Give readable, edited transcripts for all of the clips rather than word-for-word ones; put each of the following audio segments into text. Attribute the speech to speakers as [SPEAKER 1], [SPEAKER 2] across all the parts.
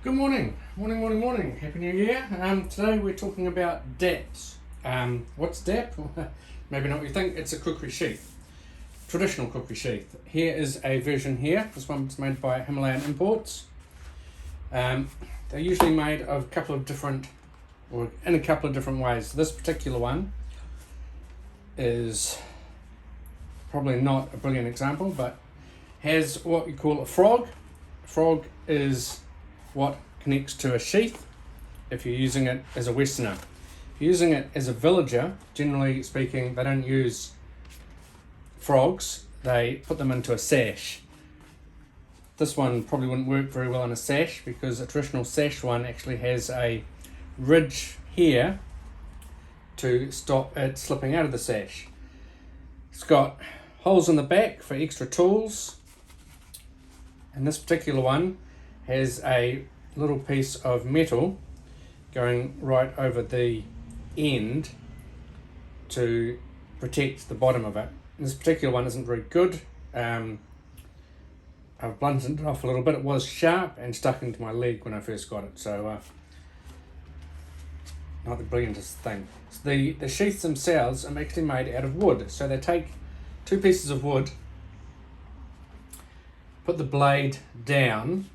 [SPEAKER 1] Good morning, morning. Happy New Year. Today we're talking about daps. What's dap? Maybe not what you think. It's a kukri sheath, traditional kukri sheath. Here is a version here. This one's made by Himalayan Imports. They're usually made of a couple of different, or in a couple of different ways. This particular one is probably not a brilliant example, but has what you call a frog. A frog is what connects to a sheath if you're using it as a Westerner. If you're using it as a villager, generally speaking, they don't use frogs, they put them into a sash. This one probably wouldn't work very well in a sash because a traditional sash one actually has a ridge here to stop it slipping out of the sash. It's got holes in the back for extra tools, and this particular one has a little piece of metal going right over the end to protect the bottom of it. This particular one isn't very good. I've blunted it off a little bit. It was sharp and stuck into my leg when I first got it, so not the brilliantest thing. So the sheaths themselves are actually made out of wood. So they take two pieces of wood, put the blade down,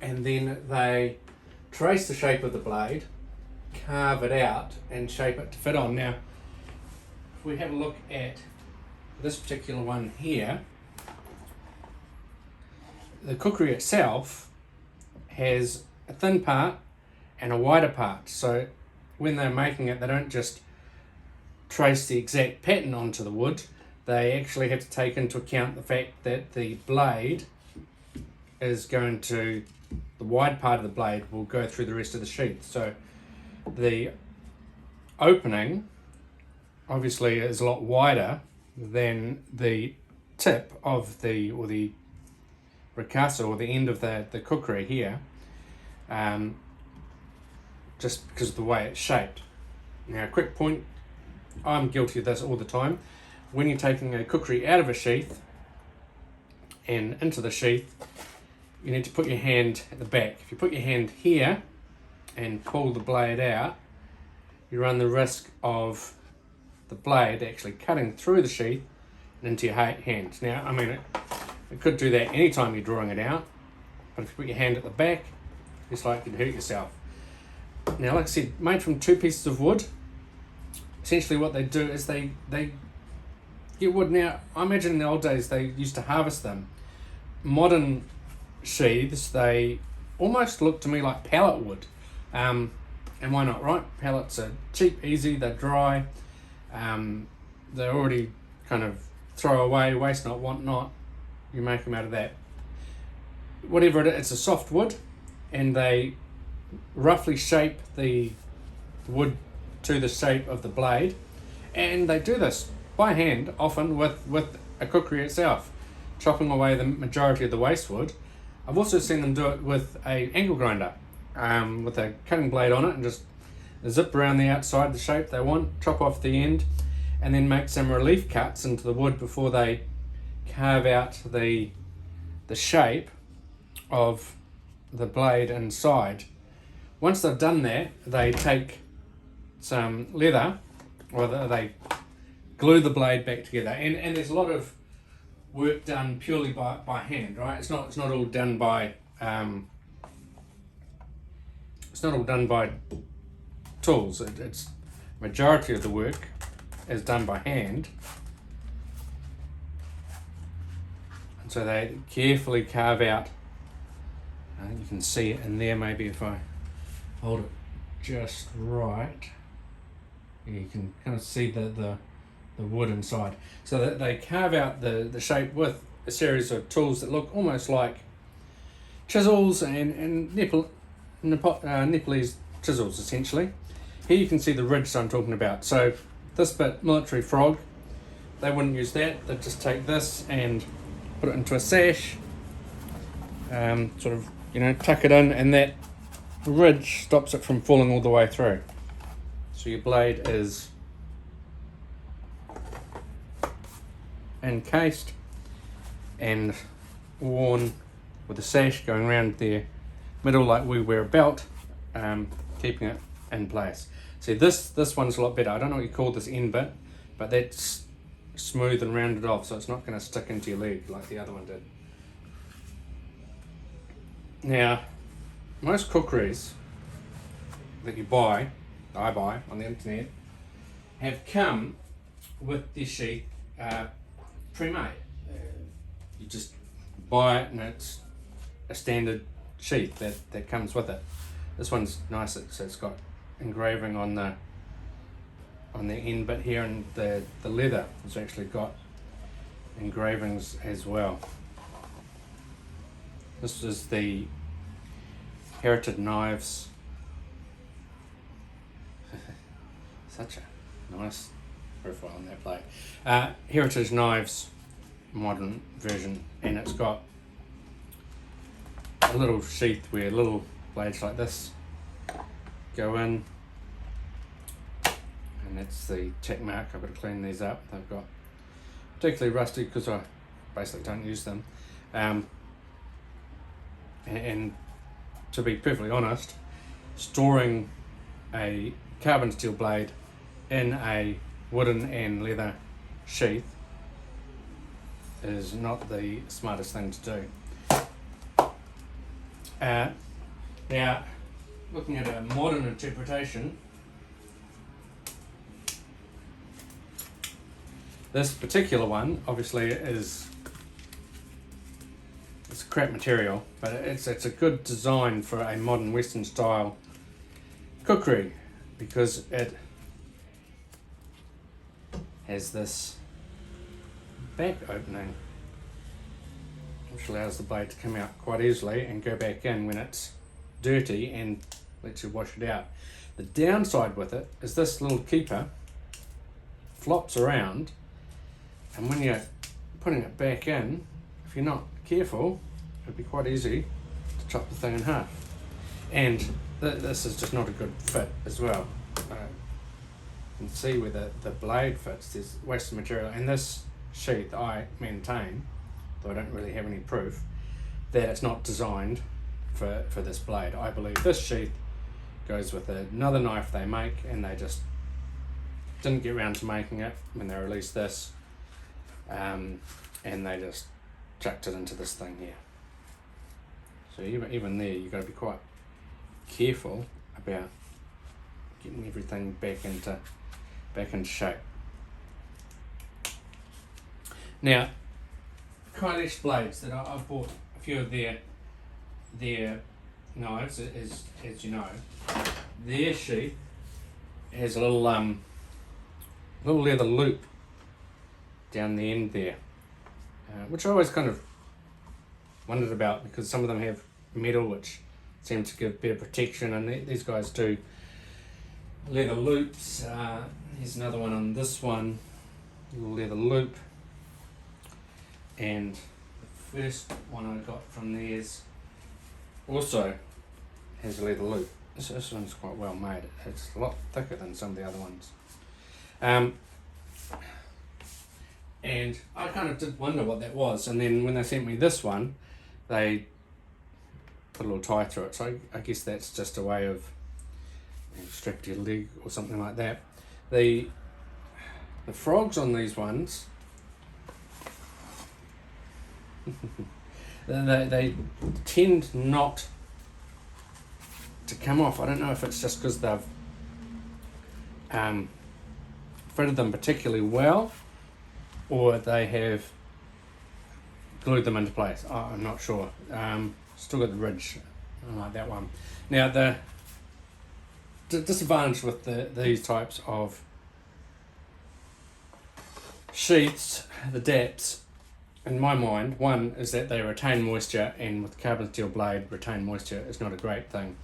[SPEAKER 1] and then they trace the shape of the blade, carve it out, and shape it to fit on. Now, if we have a look at this particular one here, the kukri itself has a thin part and a wider part. So when they're making it, they don't just trace the exact pattern onto the wood. They actually have to take into account the fact that the blade is going to, the wide part of the blade will go through the rest of the sheath. So the opening obviously is a lot wider than the tip of the, or the ricasa, or the end of the kukri here, just because of the way it's shaped. Now, a quick point, I'm guilty of this all the time. When you're taking a kukri out of a sheath and into the sheath, you need to put your hand at the back. If you put your hand here and pull the blade out, you run the risk of the blade actually cutting through the sheath and into your hand. Now, I mean, it could do that anytime you're drawing it out, but if you put your hand at the back, it's like you'd hurt yourself. Now, like I said, made from two pieces of wood. Essentially what they do is they get wood. Now, I imagine in the old days they used to harvest them. Modern sheaths, they almost look to me like pallet wood, and why not, right? Pallets are cheap, easy, they're dry, they're already kind of throw away, waste not, want not. You make them out of that. Whatever it is, it's a soft wood, and they roughly shape the wood to the shape of the blade, and they do this by hand, often with a kukri itself, chopping away the majority of the waste wood. I've also seen them do it with a angle grinder, with a cutting blade on it, and just zip around the outside the shape they want, chop off the end, and then make some relief cuts into the wood before they carve out the shape of the blade inside. Once they've done that, they take some leather, or they glue the blade back together, and there's a lot of work done purely by hand, right? It's not all done by tools. It's majority of the work is done by hand, and so they carefully carve out. I think you can see it in there. Maybe if I hold it just right, you can kind of see the wood inside. So that they carve out the shape with a series of tools that look almost like chisels and Nepalese chisels, essentially. Here you can see the ridge I'm talking about. So this bit, military frog, they wouldn't use that. They'd just take this and put it into a sash, sort of, tuck it in, and that ridge stops it from falling all the way through. So your blade is encased and worn with a sash going around there middle like we wear a belt, keeping it in place. See, this one's a lot better. I don't know what you call this end bit, but that's smooth and rounded off, so it's not going to stick into your leg like the other one did. Now, most kukris that you buy, I buy on the internet, have come with the sheath pre-made. You just buy it and it's a standard sheath that comes with it. This one's nice, so it's got engraving on the end bit here, and the leather has actually got engravings as well. This is the Heritage Knives. Such a nice profile on that plate. Heritage Knives modern version, and it's got a little sheath where little blades like this go in, and that's the check mark. I've got to clean these up. They've got particularly rusty because I basically don't use them. And to be perfectly honest, storing a carbon steel blade in a wooden and leather sheath is not the smartest thing to do. Now, looking at a modern interpretation, this particular one obviously it's a crap material, but it's a good design for a modern Western style kukri, because it has this back opening which allows the blade to come out quite easily and go back in when it's dirty and lets you wash it out. The downside with it is this little keeper flops around, and when you're putting it back in, if you're not careful, it'd be quite easy to chop the thing in half. And this is just not a good fit as well. You can see where the blade fits. There's wasted material, and this sheath, I maintain, though I don't really have any proof, that it's not designed for this blade. I believe this sheath goes with another knife they make, and they just didn't get around to making it when they released this, and they just chucked it into this thing here. So even there, you've got to be quite careful about getting everything back into shape. Now, Kailash blades that I've bought a few of their knives, as you know, their sheath has a little leather loop down the end there, which I always kind of wondered about, because some of them have metal which seem to give better protection, and these guys do leather loops. Here's another one on this one, little leather loop, and the first one I got from theirs also has a leather loop. This one's quite well made. It's a lot thicker than some of the other ones. And I kind of did wonder what that was, and then when they sent me this one, they put a little tie through it, so I guess that's just a way of strap to your leg or something like that. The frogs on these ones, they tend not to come off. I don't know if it's just because they've fitted them particularly well, or they have glued them into place. I'm not sure. Still got the ridge. I like that one. Now, the disadvantage with these types of sheaths, the daps, in my mind, one is that they retain moisture, and with the carbon steel blade, retain moisture is not a great thing.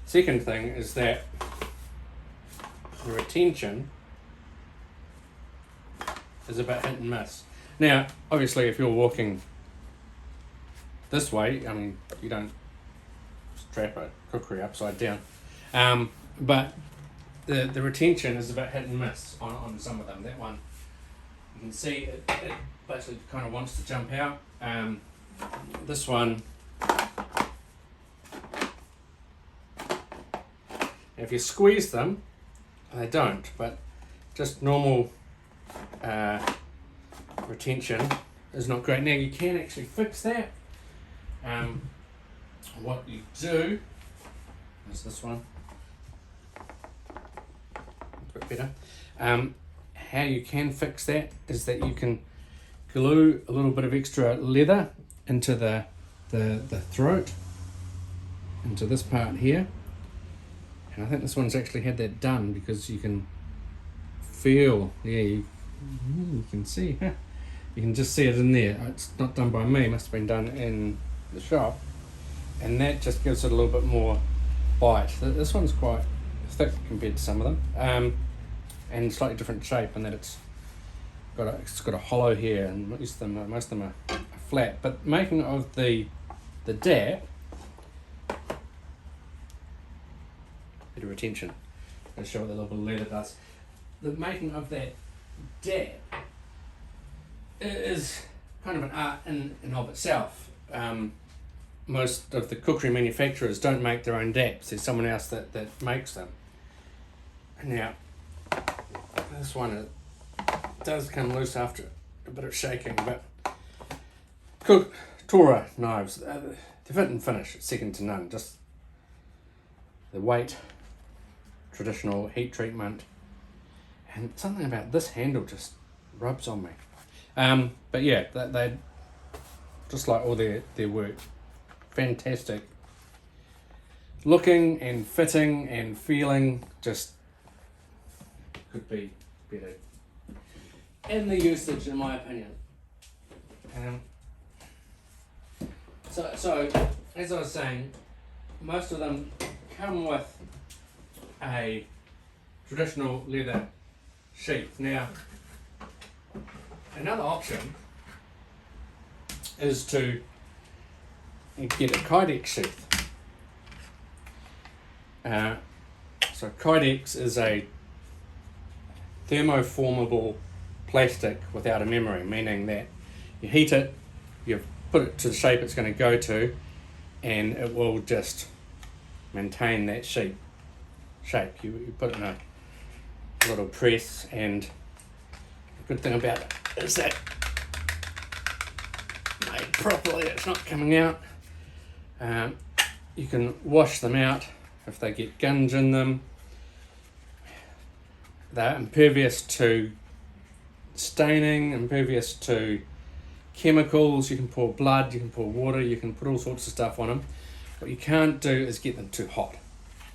[SPEAKER 1] Second thing is that the retention is a bit hit and miss. Now, obviously, if you're walking this way, I mean, you don't strap a kukri upside down, but the retention is a bit hit and miss on some of them. That one, you can see it basically kind of wants to jump out. This one If you squeeze them, they don't, but just normal retention is not great. Now you can actually fix that. What you do is this one, a bit better. How you can fix that is that you can glue a little bit of extra leather into the throat, into this part here. And I think this one's actually had that done, because you can feel, you can see, you can just see it in there. It's not done by me, it must have been done in the shop. And that just gives it a little bit more bite. This one's quite thick compared to some of them, and slightly different shape in that it's got a hollow here, and most of them are flat. But making of the dap, bit of retention. I'll show what the little bit of leather does. The making of that dap is kind of an art in and of itself. Most of the kukri manufacturers don't make their own daps. There's someone else that makes them. Now, this one does come loose after a bit of shaking, but Tora knives, the fit and finish, second to none. Just the weight, traditional heat treatment, and something about this handle just rubs on me. But yeah, they just like all their work, fantastic looking and fitting and feeling, just could be better in the usage, in my opinion. So as I was saying, most of them come with a traditional leather sheath. Now, another option is to get a kydex sheath. So kydex is a thermoformable plastic without a memory, meaning that you heat it, you put it to the shape it's going to go to, and it will just maintain that shape. You put it in a little press, and the good thing about it is that made properly, it's not coming out. You can wash them out if they get gunge in them. They're impervious to staining, impervious to chemicals. You can pour blood, you can pour water, you can put all sorts of stuff on them. What you can't do is get them too hot.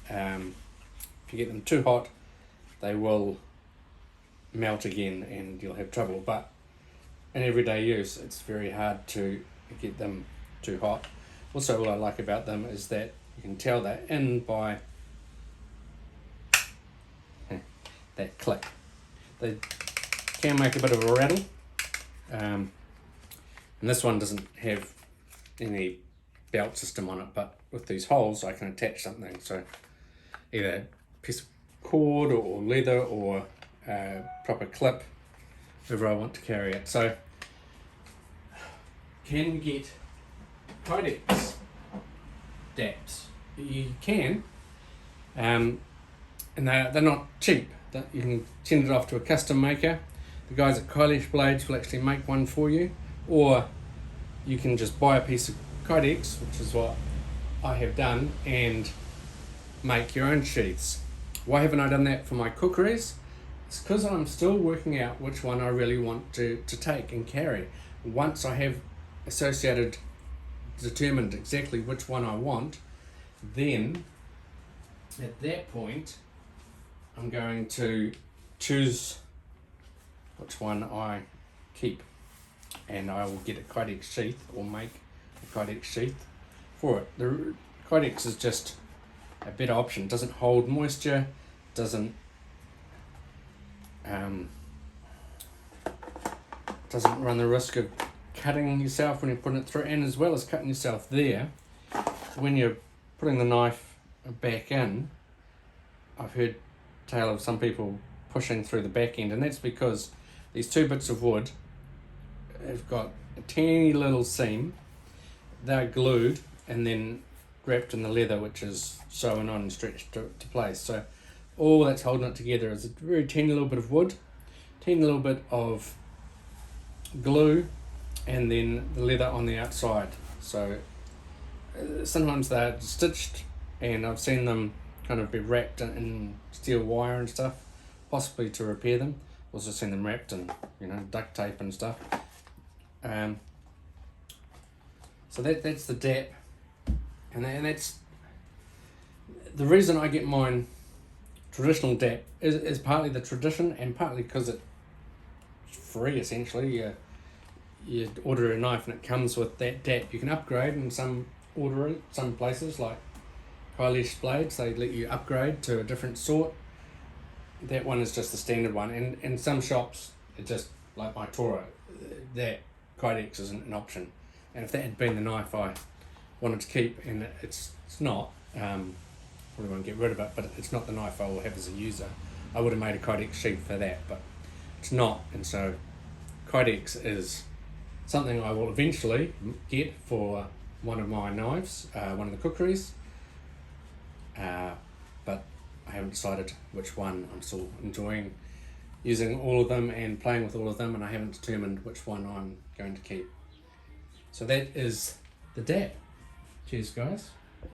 [SPEAKER 1] If you get them too hot, they will melt again and you'll have trouble. But in everyday use, it's very hard to get them too hot. Also, what I like about them is that you can tell they're in by that click. They can make a bit of a rattle, and this one doesn't have any belt system on it, but with these holes I can attach something, so either a piece of cord or leather or a proper clip, wherever I want to carry it. So can you get kydex daps? You can, and they're not cheap. You can send it off to a custom maker. The guys at Kylesh Blades will actually make one for you, or you can just buy a piece of kydex, which is what I have done, and make your own sheaths. Why haven't I done that for my kukris? It's because I'm still working out which one I really want to take and carry. Once I have determined exactly which one I want, then at that point I'm going to choose which one I keep, and I will get a kydex sheath or make a kydex sheath for it. The kydex is just a better option. It doesn't hold moisture, doesn't run the risk of cutting yourself when you're putting it through, and as well as cutting yourself there, when you're putting the knife back in, I've heard tale of some people pushing through the back end, and that's because these two bits of wood have got a teeny little seam. They're glued, and then wrapped in the leather, which is sewn on and stretched to place. So all that's holding it together is a very teeny little bit of wood, teeny little bit of glue, and then the leather on the outside. So sometimes they're stitched, and I've seen them kind of be wrapped in steel wire and stuff, possibly to repair them. Also seen them wrapped in, duct tape and stuff. So that's the dap, and that's the reason I get mine traditional dap is partly the tradition and partly because it's free essentially. You order a knife and it comes with that dap. You can upgrade in some places like Kailash blades, they let you upgrade to a different sort. That one is just the standard one, and in some shops it just, like my Torah, that Kydex isn't an option. And if that had been the knife I wanted to keep, and it's not, probably won't get rid of it, but it's not the knife I will have as a user, I would have made a Kydex sheath for that, but it's not. And so Kydex is something I will eventually get for one of my knives, one of the kukris, but I haven't decided which one. I'm still enjoying using all of them and playing with all of them, and I haven't determined which one I'm going to keep. So that is the dap. Cheers, guys.